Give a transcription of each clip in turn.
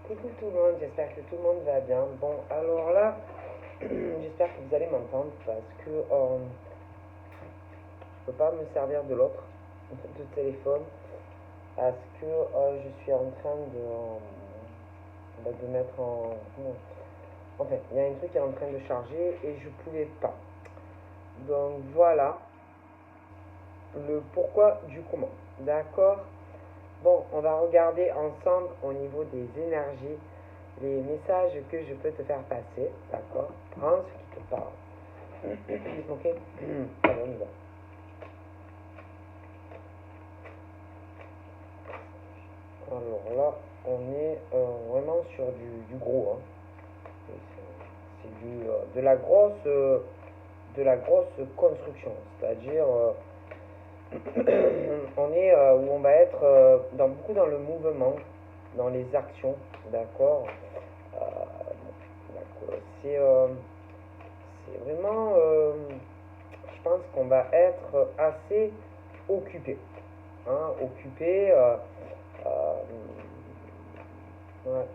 Coucou tout le monde, j'espère que tout le monde va bien. Bon, alors là, j'espère que vous allez m'entendre parce que je peux pas me servir de l'autre, de téléphone, parce que je suis en train de mettre en... En fait, il y a un truc qui est en train de charger et je pouvais pas. Donc voilà le pourquoi du comment. D'accord? Bon, on va regarder ensemble au niveau des énergies les messages que je peux te faire passer, d'accord? Prends ce qui te parle. Ok? Allez, on y va. Alors là, on est vraiment sur du gros, hein. C'est de la grosse construction, c'est-à-dire on est où on va être beaucoup dans le mouvement, dans les actions, d'accord? D'accord. C'est vraiment, je pense qu'on va être assez occupé, hein, occupé, euh, ouais,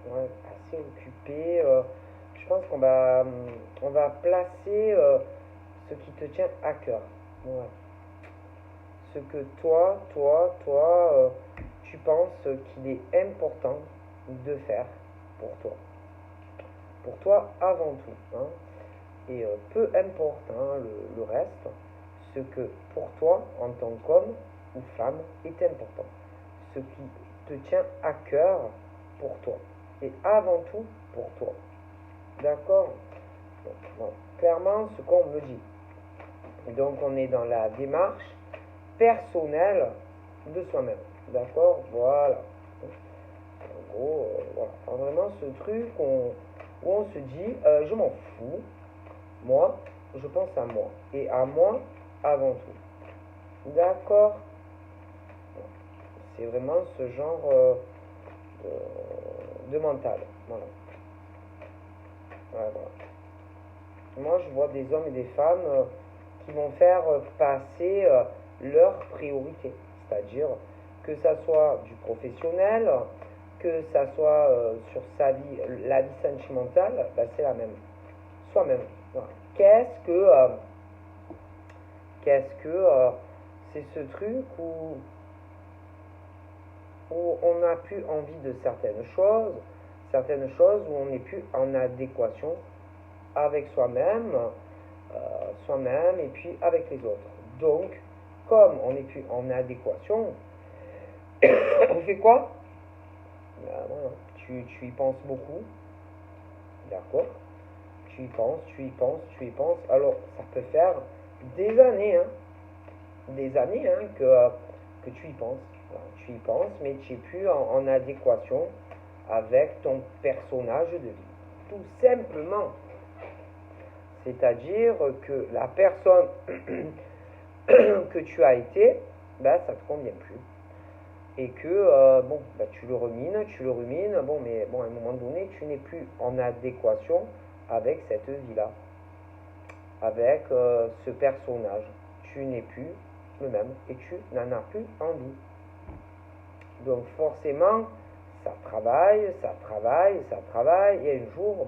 ouais, assez occupé. Je pense on va placer ce qui te tient à cœur, ouais. Ce que tu penses qu'il est important de faire pour toi avant tout, hein. Et peu importe, hein, le reste, ce que pour toi, en tant qu'homme ou femme, est important. Ce qui te tient à cœur pour toi. Et avant tout pour toi. D'accord? Donc, clairement, ce qu'on me dit. Donc, on est dans la démarche personnelle de soi-même. D'accord? Voilà. En gros, voilà. Vraiment, ce truc où on se dit, je m'en fous. Moi, je pense à moi. Et à moi avant tout. D'accord? C'est vraiment ce genre de mental. Voilà. Voilà, voilà. Moi, je vois des hommes et des femmes qui vont faire passer leurs priorités. C'est-à-dire que ça soit du professionnel, que ça soit sur sa vie, la vie sentimentale, bah, c'est la même. Soi-même. Voilà. Qu'est-ce que c'est ce truc où on n'a plus envie de certaines choses où on n'est plus en adéquation avec soi-même et puis avec les autres. Donc, comme on n'est plus en adéquation, on fait quoi? Ben, voilà. Tu y penses beaucoup, d'accord? Tu y penses. Alors, ça peut faire des années hein, que tu y penses. Voilà, tu y penses, mais tu n'es plus en adéquation avec ton personnage de vie. Tout simplement. C'est-à-dire que la personne que tu as été, ben, ça ne te convient plus. Et que, tu le rumines, bon, mais bon, à un moment donné, tu n'es plus en adéquation avec cette vie-là, avec ce personnage. Tu n'es plus le même et tu n'en as plus envie. Donc forcément, ça travaille, et un jour,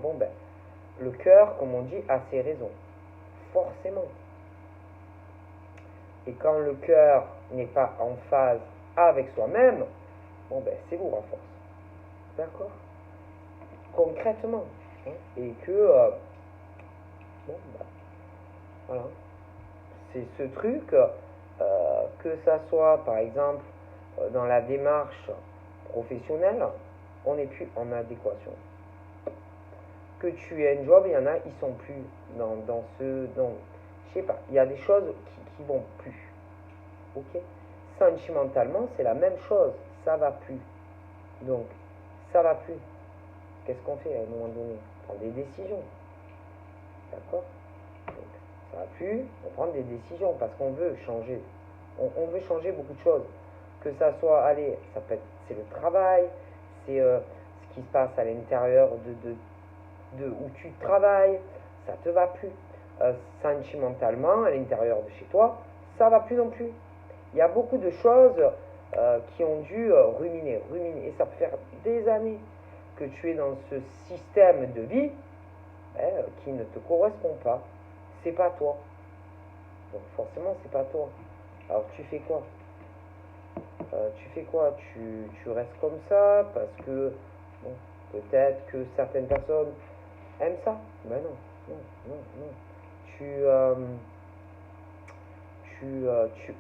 le cœur, comme on dit, a ses raisons. Forcément. Et quand le cœur n'est pas en phase avec soi-même, c'est lourd à force. D'accord? Concrètement. Hein, et que, voilà. C'est ce truc, que ça soit, par exemple, dans la démarche professionnelle, on n'est plus en adéquation. Que tu aies un job, il y en a, ils sont plus dans je sais pas, il y a des choses qui vont plus. Ok? Sentimentalement, c'est la même chose, ça va plus. Donc, ça va plus. Qu'est-ce qu'on fait à un moment donné? On prend des décisions. D'accord? Donc, ça va plus, on prend des décisions parce qu'on veut changer. On veut changer beaucoup de choses. Que ça soit, allez, ça peut être, c'est le travail, c'est ce qui se passe à l'intérieur de où tu travailles, ça te va plus. Sentimentalement, à l'intérieur de chez toi, ça va plus non plus. Il y a beaucoup de choses qui ont dû ruminer. Et ça peut faire des années que tu es dans ce système de vie qui ne te correspond pas. C'est pas toi. Donc forcément, c'est pas toi. Alors tu fais quoi? Tu restes comme ça parce que bon, peut-être que certaines personnes aiment ça. Ben non, non, non, non. Tu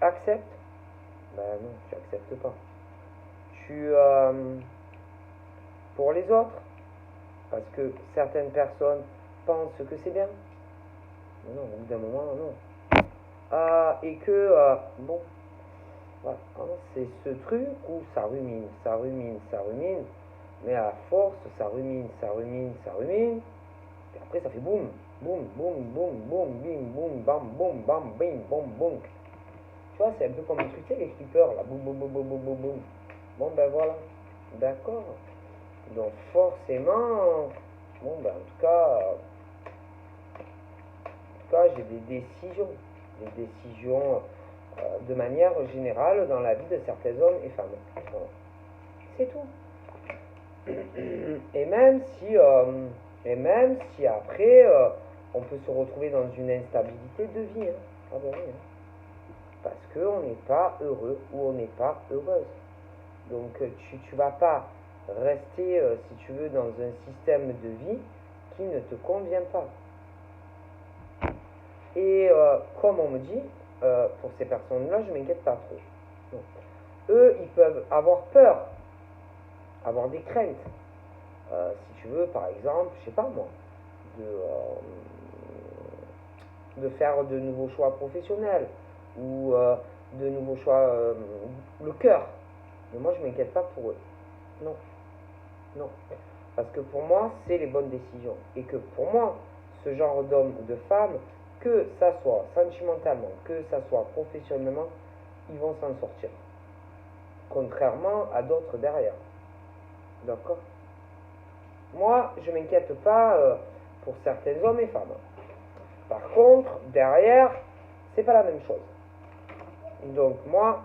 acceptes? Ben non, tu acceptes pas. Pour les autres, parce que certaines personnes pensent que c'est bien. Non, au bout d'un moment, non. Et que, bon, voilà, hein, c'est ce truc où ça rumine, mais à force, ça rumine, et après ça fait boum, boum, boum, boum, boum, bim, boum, bam, boum, bam, bim, boum, boum. Tu vois, c'est un peu comme un truc, tu sais, les flippers, là, boum, boum, boum, boum, boum, boum, boum. Bon, ben voilà, d'accord. Donc forcément, bon, ben en tout cas, j'ai des décisions de manière générale dans la vie de certains hommes et femmes. Voilà. C'est tout. Et même si après, on peut se retrouver dans une instabilité de vie. Hein. Ah ben oui, hein. Parce qu'on n'est pas heureux ou on n'est pas heureuse. Donc tu vas pas rester, si tu veux, dans un système de vie qui ne te convient pas. Et comme on me dit, pour ces personnes-là, je ne m'inquiète pas trop. Donc, eux, ils peuvent avoir peur, avoir des craintes. Si tu veux, par exemple, je sais pas moi, de faire de nouveaux choix professionnels ou de nouveaux choix, le cœur. Mais moi, je ne m'inquiète pas pour eux. Non, non. Parce que pour moi, c'est les bonnes décisions. Et que pour moi, ce genre d'homme ou de femme, que ça soit sentimentalement, que ça soit professionnellement, ils vont s'en sortir. Contrairement à d'autres derrière. D'accord? Moi, je ne m'inquiète pas pour certains hommes et femmes. Par contre, derrière, c'est pas la même chose. Donc moi,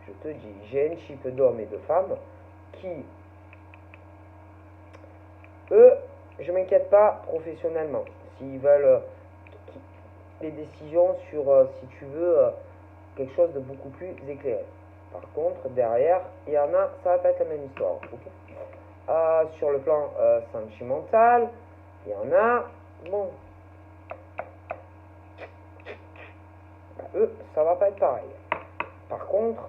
je te dis, j'ai un type d'hommes et de femmes qui, eux, je m'inquiète pas professionnellement. S'ils veulent des décisions sur, si tu veux, quelque chose de beaucoup plus éclairé. Par contre, derrière, il y en a, ça va pas être la même histoire. Okay, sur le plan sentimental, il y en a, bon, eux, ça va pas être pareil. Par contre,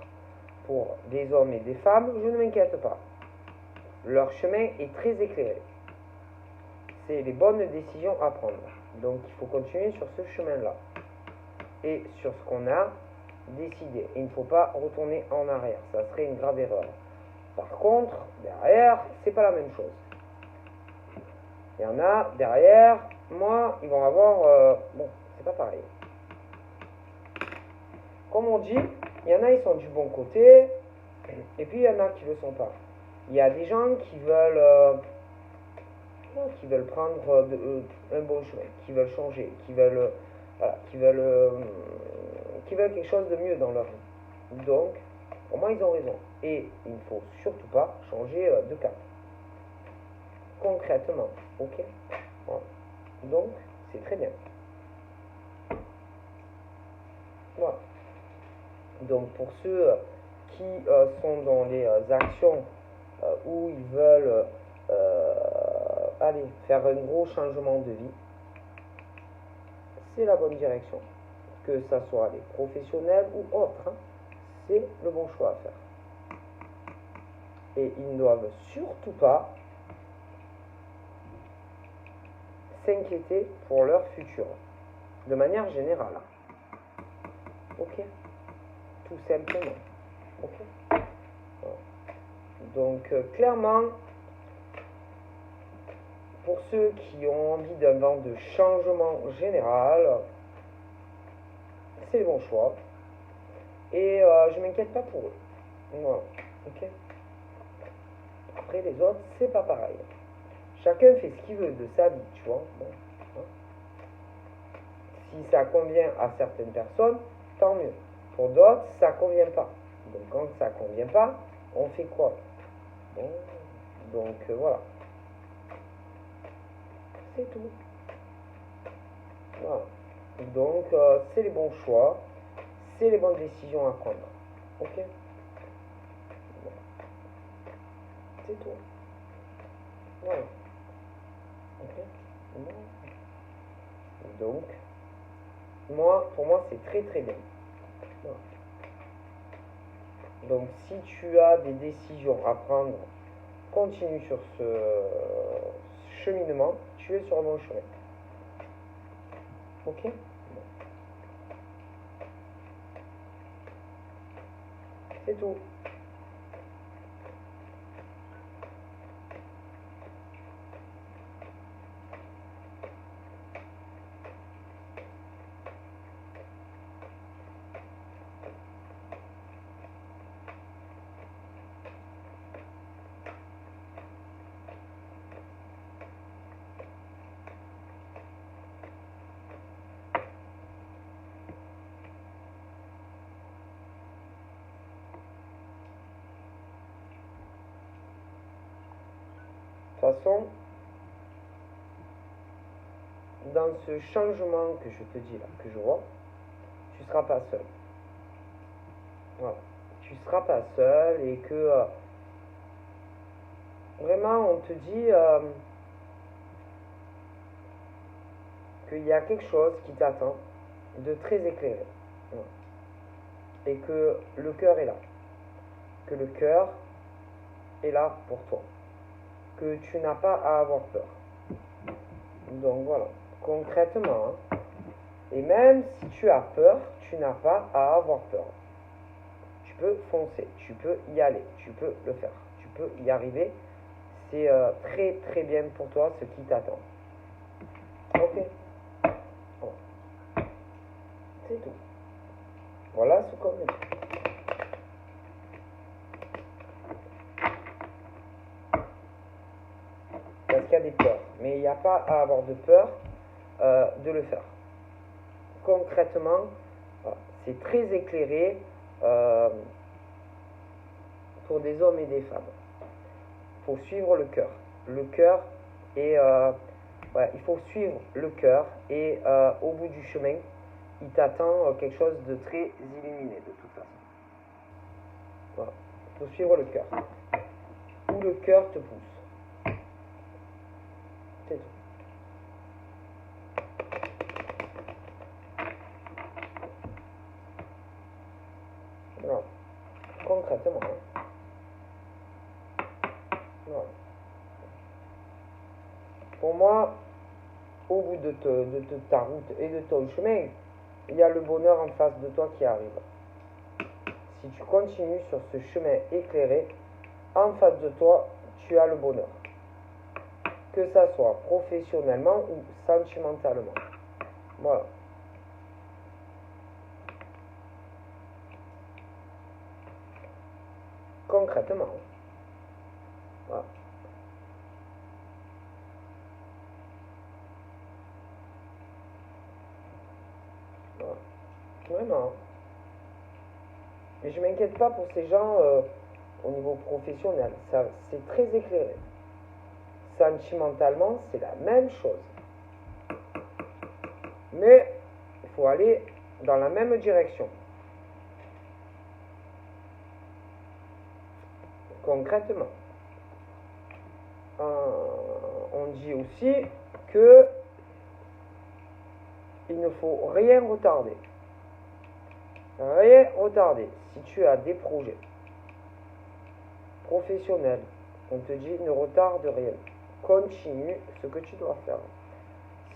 pour des hommes et des femmes, je ne m'inquiète pas. Leur chemin est très éclairé. C'est les bonnes décisions à prendre. Donc, il faut continuer sur ce chemin-là. Et sur ce qu'on a décidé. Il ne faut pas retourner en arrière. Ça serait une grave erreur. Par contre, derrière, c'est pas la même chose. Il y en a, derrière, moi, ils vont avoir... bon, c'est pas pareil. Comme on dit, il y en a, ils sont du bon côté, et puis il y en a qui ne le sont pas. Il y a des gens qui veulent prendre un bon chemin, qui veulent changer, qui veulent quelque chose de mieux dans leur vie. Donc, pour moi, ils ont raison. Et il ne faut surtout pas changer de cap. Concrètement, ok? Voilà. Donc, c'est très bien. Voilà. Donc, pour ceux qui sont dans les actions où ils veulent aller faire un gros changement de vie, c'est la bonne direction. Que ça soit les professionnels ou autres, hein, c'est le bon choix à faire. Et ils ne doivent surtout pas s'inquiéter pour leur futur, de manière générale. Ok? Tout simplement. Ok? Voilà. Donc, clairement, pour ceux qui ont envie d'un vent de changement général, c'est le bon choix. Et je m'inquiète pas pour eux. Voilà. Ok? Après, les autres, c'est pas pareil. Chacun fait ce qu'il veut de sa vie, tu vois. Bon, hein. Si ça convient à certaines personnes, tant mieux. Pour d'autres, ça convient pas. Donc quand ça ne convient pas, on fait quoi? Bon, donc voilà. C'est tout. Voilà. Donc c'est les bons choix, c'est les bonnes décisions à prendre. Ok? Bon. C'est tout. Voilà. Ok? Bon. Donc, pour moi, c'est très très bien. Voilà. Donc, si tu as des décisions à prendre, continue sur ce cheminement, tu es sur le bon chemin. Ok? Bon. C'est tout. De toute façon, dans ce changement que je te dis là, que je vois, tu ne seras pas seul. Voilà. Tu ne seras pas seul et que vraiment on te dit qu'il y a quelque chose qui t'attend de très éclairé. Voilà. Et que le cœur est là. Que le cœur est là pour toi. Que tu n'as pas à avoir peur. Donc voilà, concrètement, hein, et même si tu as peur, tu n'as pas à avoir peur. Tu peux foncer, tu peux y aller, tu peux le faire, tu peux y arriver. C'est très très bien pour toi ce qui t'attend. Ok, bon. C'est tout. Voilà ce qu'on dit. Parce qu'il y a des peurs, mais il n'y a pas à avoir de peur de le faire. Concrètement, c'est très éclairé pour des hommes et des femmes. Il faut suivre le cœur. Le cœur est... il faut suivre le cœur et au bout du chemin, il t'attend quelque chose de très illuminé de toute façon. Voilà. Il faut suivre le cœur. Où le cœur te pousse. C'est tout. Voilà. Concrètement. Hein. Voilà. Pour moi, au bout de ta route et de ton chemin, il y a le bonheur en face de toi qui arrive. Si tu continues sur ce chemin éclairé, en face de toi, tu as le bonheur. Que ça soit professionnellement ou sentimentalement. Voilà. Concrètement. Voilà. Voilà. Vraiment. Mais je m'inquiète pas pour ces gens au niveau professionnel. Ça, c'est très éclairé. Sentimentalement, c'est la même chose. Mais il faut aller dans la même direction. Concrètement. On dit aussi que il ne faut rien retarder. Rien retarder. Si tu as des projets professionnels, on te dit ne retarde rien. Continue ce que tu dois faire.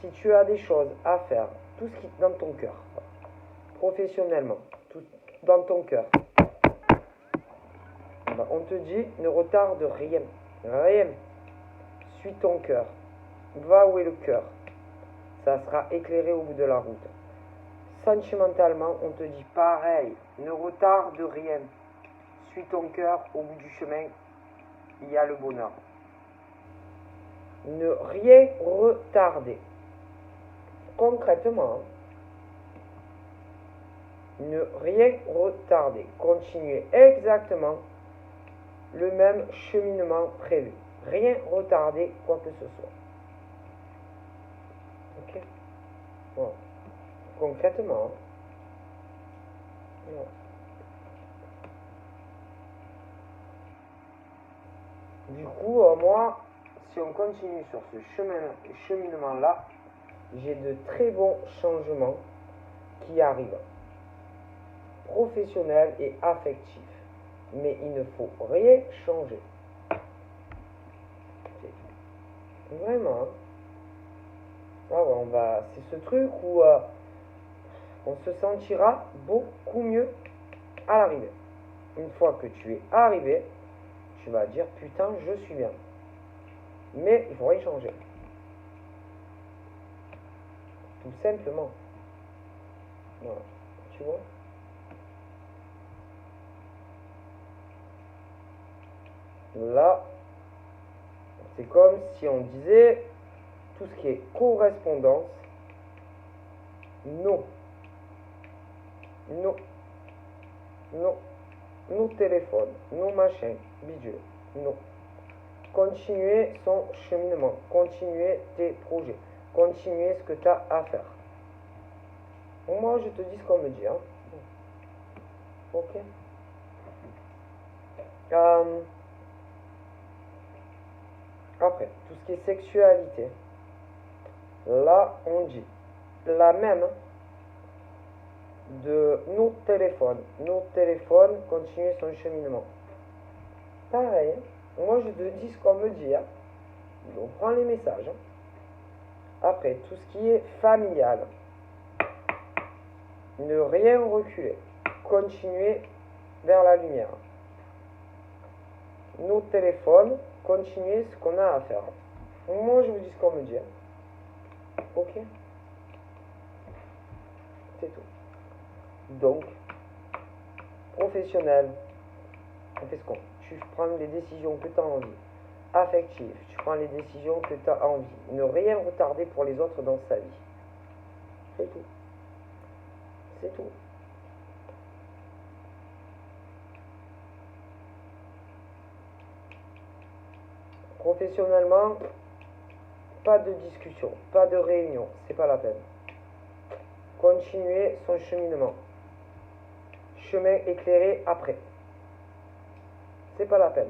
Si tu as des choses à faire, tout ce qui est dans ton cœur, professionnellement, tout dans ton cœur, on te dit ne retarde rien. Rien. Suis ton cœur. Va où est le cœur. Ça sera éclairé au bout de la route. Sentimentalement, on te dit pareil. Ne retarde rien. Suis ton cœur, au bout du chemin, il y a le bonheur. Ne rien retarder. Concrètement, Ne rien retarder. Continuez exactement le même cheminement prévu. Rien retarder, quoi que ce soit. Ok. Bon. Concrètement. Bon. Du coup, moi, si on continue sur ce cheminement-là, j'ai de très bons changements qui arrivent, professionnels et affectifs. Mais il ne faut rien changer. Vraiment. Ah ouais, c'est ce truc où on se sentira beaucoup mieux à l'arrivée. Une fois que tu es arrivé, tu vas dire putain, je suis bien. Mais il faut rien changer. Tout simplement. Voilà. Tu vois? Là, c'est comme si on disait tout ce qui est correspondance, non. Non. Non. Nos téléphones, nos machins, bidule. Non. Continuer son cheminement. Continuer tes projets. Continuer ce que tu as à faire. Moi, je te dis ce qu'on me dit. Hein. Ok. Après, tout ce qui est sexualité. Là, on dit la même de nos téléphones. Nos téléphones, continuer son cheminement. Pareil, hein. Moi je te dis ce qu'on me dit. Hein. On prend les messages. Hein. Après, tout ce qui est familial. Ne rien reculer. Continuer vers la lumière. Nos téléphones, continuer ce qu'on a à faire. Moi je vous dis ce qu'on me dit. Hein. Ok. C'est tout. Donc, professionnel, on fait ce qu'on. Tu prends les décisions que tu as envie. Affectif, tu prends les décisions que tu as envie. Ne rien retarder pour les autres dans sa vie. C'est tout. C'est tout. Professionnellement, pas de discussion, pas de réunion, c'est pas la peine. Continuer son cheminement. Chemin éclairé après. C'est pas la peine.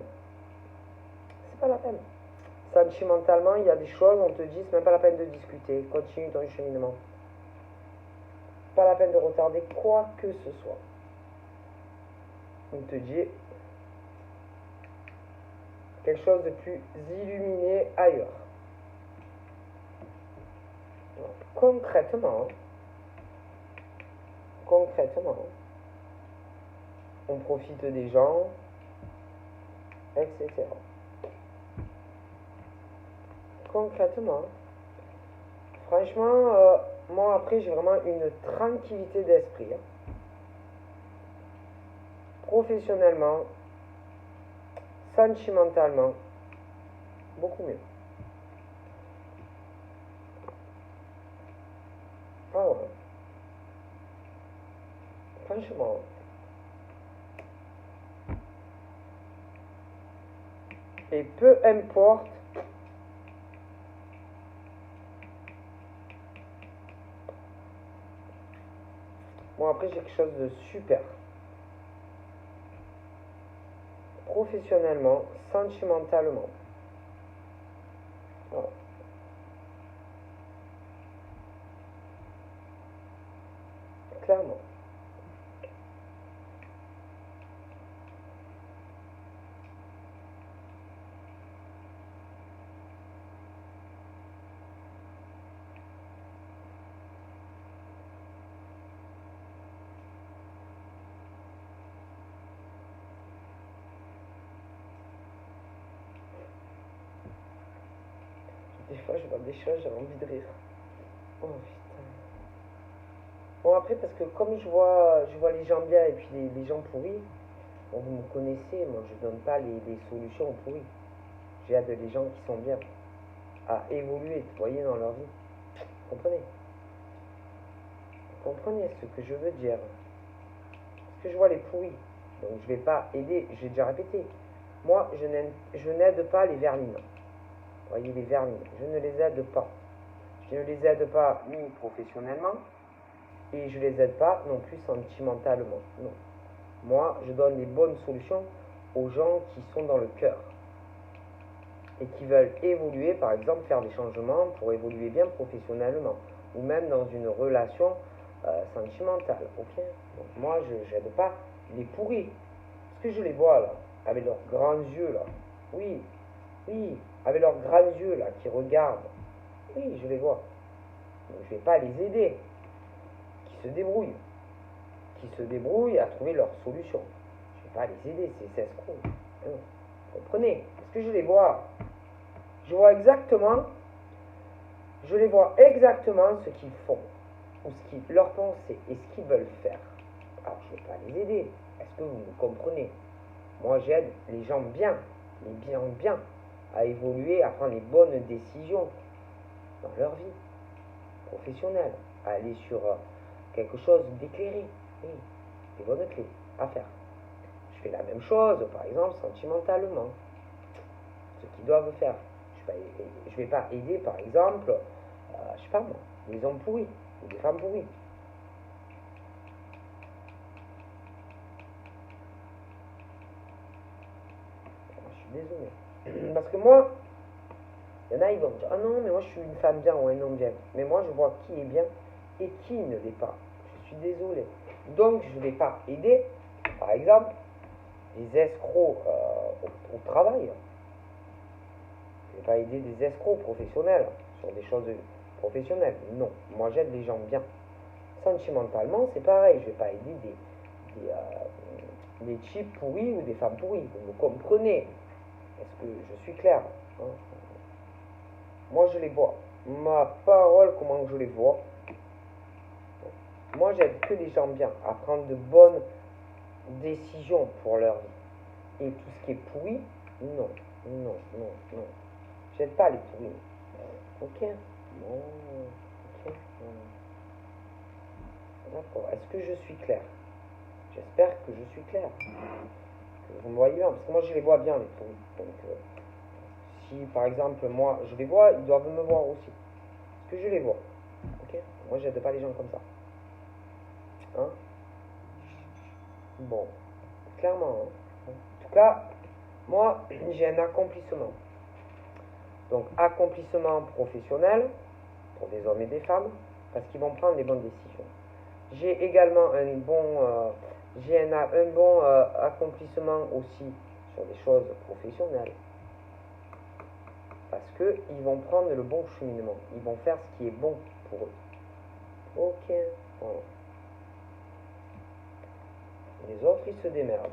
C'est pas la peine. Sentimentalement, il y a des choses, on te dit, c'est même pas la peine de discuter. Continue ton cheminement. Pas la peine de retarder quoi que ce soit. On te dit quelque chose de plus illuminé ailleurs. Donc, concrètement, on profite des gens, etc. Concrètement, franchement, moi après j'ai vraiment une tranquillité d'esprit. Hein. Professionnellement, sentimentalement, beaucoup mieux. Ah ouais. Franchement. Et peu importe bon après j'ai quelque chose de super. Professionnellement, sentimentalement. Voilà. Clairement. Des fois, je vois des choses, j'ai envie de rire. Oh putain. Bon, après, parce que comme je vois les gens bien et puis les gens pourris, bon, vous me connaissez, moi je donne pas les solutions aux pourris. J'ai hâte des gens qui sont bien à évoluer, vous voyez, dans leur vie. Vous comprenez? Vous comprenez ce que je veux dire? que je vois les pourris. Donc je vais pas aider, j'ai déjà répété. Moi, je n'aide pas les vermines. Vous voyez, les vermines, je ne les aide pas. Je ne les aide pas ni professionnellement, et je les aide pas non plus sentimentalement. Non. Moi, je donne les bonnes solutions aux gens qui sont dans le cœur et qui veulent évoluer, par exemple, faire des changements pour évoluer bien professionnellement ou même dans une relation sentimentale. Ok. Donc moi, je n'aide pas les pourris. Parce que je les vois là, avec leurs grands yeux là. Oui, oui, avec leurs grands yeux là, qui regardent. Oui, je les vois. Donc je ne vais pas les aider. Qui se débrouillent. Qui se débrouillent à trouver leur solution. Je ne vais pas les aider, ces escrocs. Non. Comprenez? Parce que je les vois. Je vois exactement, je les vois exactement ce qu'ils font, ou ce qui leur pensée et ce qu'ils veulent faire. Alors je ne vais pas les aider. Est-ce que vous me comprenez? Moi j'aide les gens bien, bien, à évoluer, à prendre les bonnes décisions dans leur vie professionnelle, à aller sur quelque chose d'éclairé, oui, des bonnes clés à faire. Je fais la même chose, par exemple, sentimentalement, ce qu'ils doivent faire. Je ne vais pas aider, par exemple, je sais pas moi, des hommes pourris ou des femmes pourries. Je suis désolé. Parce que moi, il y en a, ils vont me dire, ah non, mais moi je suis une femme bien ou un homme bien. Mais moi, je vois qui est bien et qui ne l'est pas. Je suis désolé. Donc, je ne vais pas aider, par exemple, des escrocs au travail. Je ne vais pas aider des escrocs professionnels sur des choses professionnelles. Non, moi j'aide les gens bien. Sentimentalement, c'est pareil. Je ne vais pas aider des types pourris ou des femmes pourries. Vous me comprenez? Est-ce que je suis clair, hein? Moi, je les vois. Ma parole, comment je les vois. Moi, j'aide que les gens bien à prendre de bonnes décisions pour leur vie. Et tout ce qui est pourri, non, non, non, non. J'aide pas les pourris. Ok? Bon, ok. D'accord. Est-ce que je suis clair? J'espère que je suis clair. Que vous me voyez bien, parce que moi, je les vois bien, les pourris. Donc, si par exemple, moi, je les vois, ils doivent me voir aussi. Parce que je les vois. Ok? Moi, j'aide pas les gens comme ça. Hein? Bon, clairement. Hein? En tout cas, moi, j'ai un accomplissement. Donc, accomplissement professionnel pour des hommes et des femmes, parce qu'ils vont prendre les bonnes décisions. J'ai également un bon accomplissement aussi sur des choses professionnelles, parce qu'ils vont prendre le bon cheminement, ils vont faire ce qui est bon pour eux. Ok, voilà. Les autres, ils se démerdent.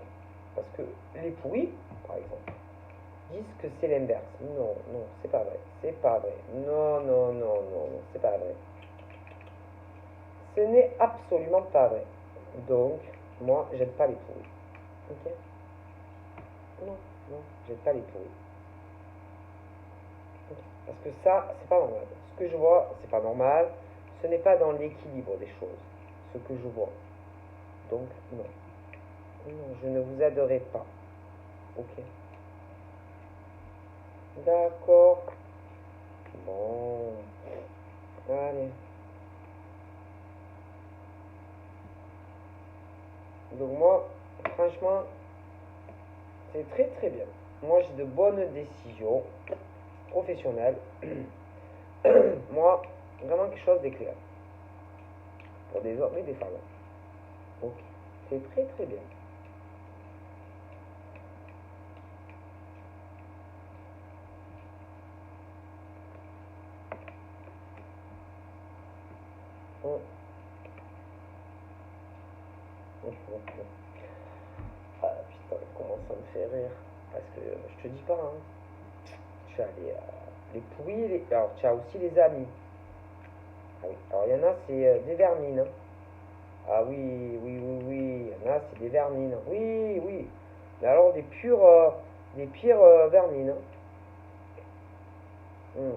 Parce que les pourris, par exemple, disent que c'est l'inverse. Non, non, c'est pas vrai. C'est pas vrai. Non, non, non, non, non, c'est pas vrai. Ce n'est absolument pas vrai. Donc, moi, j'aide pas les pourris. Ok? Non, non, j'aide pas les pourris. Okay. Parce que ça, c'est pas normal. Ce que je vois, c'est pas normal. Ce n'est pas dans l'équilibre des choses. Ce que je vois. Donc, non. Non, je ne vous aiderai pas. Ok? D'accord. Bon. Allez. Donc moi, franchement, c'est très très bien. Moi, j'ai de bonnes décisions professionnelles. Moi, vraiment quelque chose d'éclair. Pour des hommes et des femmes. Ok. C'est très très bien. Hum, Ah putain, comment ça me fait rire. Parce que je te dis pas, hein. Tu as les pourris, alors tu as aussi les amis. Ah oui. Alors il y en a, c'est des vermines. Hein. Ah oui, oui, oui, oui. Il y en a, c'est des vermines. Oui, oui. Mais alors des pires vermines. Hein.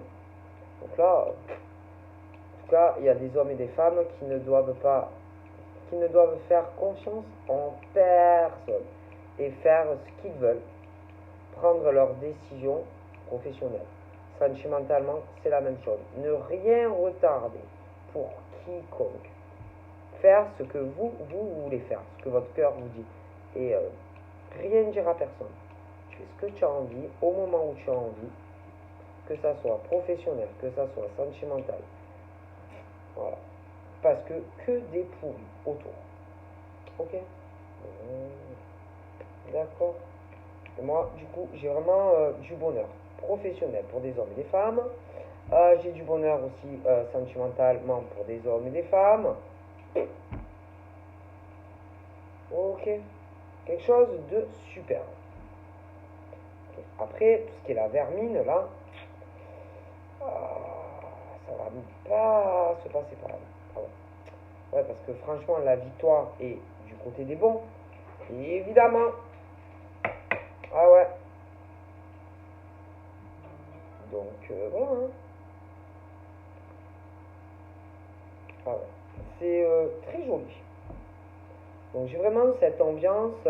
Donc là, en tout cas, il y a des hommes et des femmes qui ne doivent pas, qu'ils ne doivent faire confiance en personne et faire ce qu'ils veulent, prendre leurs décisions professionnelles. Sentimentalement, c'est la même chose. Ne rien retarder pour quiconque. Faire ce que vous voulez faire, ce que votre cœur vous dit. Et rien dire à personne. Tu fais ce que tu as envie, au moment où tu as envie, que ça soit professionnel, que ça soit sentimental. Voilà. Parce que des pourris autour. Ok. D'accord. Et moi, du coup, j'ai vraiment du bonheur professionnel pour des hommes et des femmes. J'ai du bonheur aussi sentimentalement pour des hommes et des femmes. Ok. Quelque chose de super. Okay. Après, tout ce qui est la vermine, là, ça va pas se passer par là. Ah ouais. Ouais, parce que franchement, la victoire est du côté des bons. Et évidemment. Ah ouais. Donc, voilà. Hein. Ah ouais. C'est très joli. Donc, j'ai vraiment cette ambiance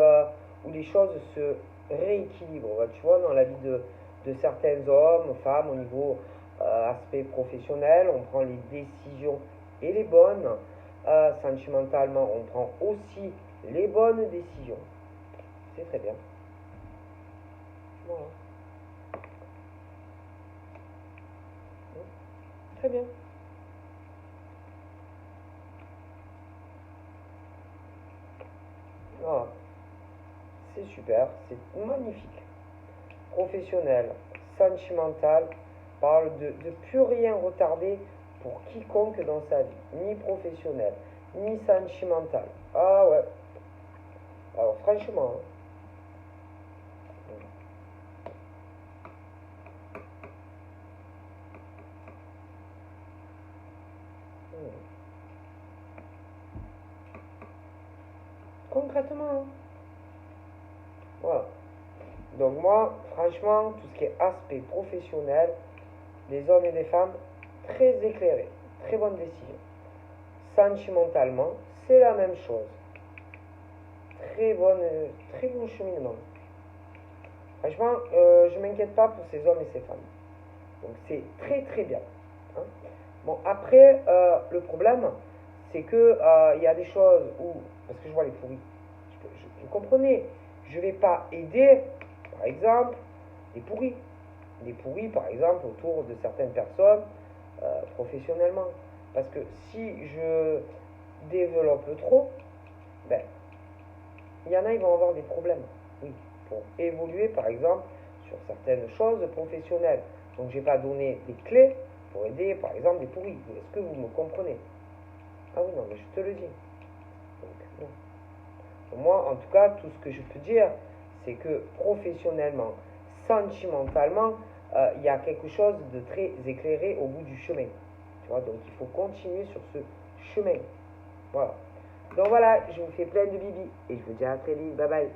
où les choses se rééquilibrent. Tu vois, dans la vie de certains hommes, femmes, au niveau aspect professionnel, on prend les décisions et les bonnes. Sentimentalement, on prend aussi les bonnes décisions. C'est très bien. Voilà. Très bien. Voilà. C'est super, c'est magnifique. Professionnel, sentimental, parle de plus rien retarder pour quiconque dans sa vie, ni professionnel, ni sentimental. Ah ouais. Alors franchement, concrètement, hein. Voilà. Donc moi, franchement, tout ce qui est aspect professionnel, des hommes et des femmes, très éclairés, très bonne décision. Sentimentalement, c'est la même chose. Très bon cheminement. Franchement, je m'inquiète pas pour ces hommes et ces femmes. Donc c'est très très bien. Hein. Bon, après, le problème, c'est que il y a des choses où, parce que je vois les pourris, vous comprenez, je vais pas aider, par exemple, les pourris. Les pourris, par exemple, autour de certaines personnes professionnellement. Parce que si je développe trop, ben, il y en a, ils vont avoir des problèmes. Oui, pour évoluer, par exemple, sur certaines choses professionnelles. Donc, je n'ai pas donné des clés pour aider, par exemple, des pourris. Est-ce que vous me comprenez? Ah oui, non, mais je te le dis. Donc, non. Moi, en tout cas, tout ce que je peux dire, c'est que professionnellement, sentimentalement, il y a quelque chose de très éclairé au bout du chemin. Tu vois, donc il faut continuer sur ce chemin. Voilà. Donc voilà, je vous fais plein de bibi et je vous dis à très vite. Bye bye.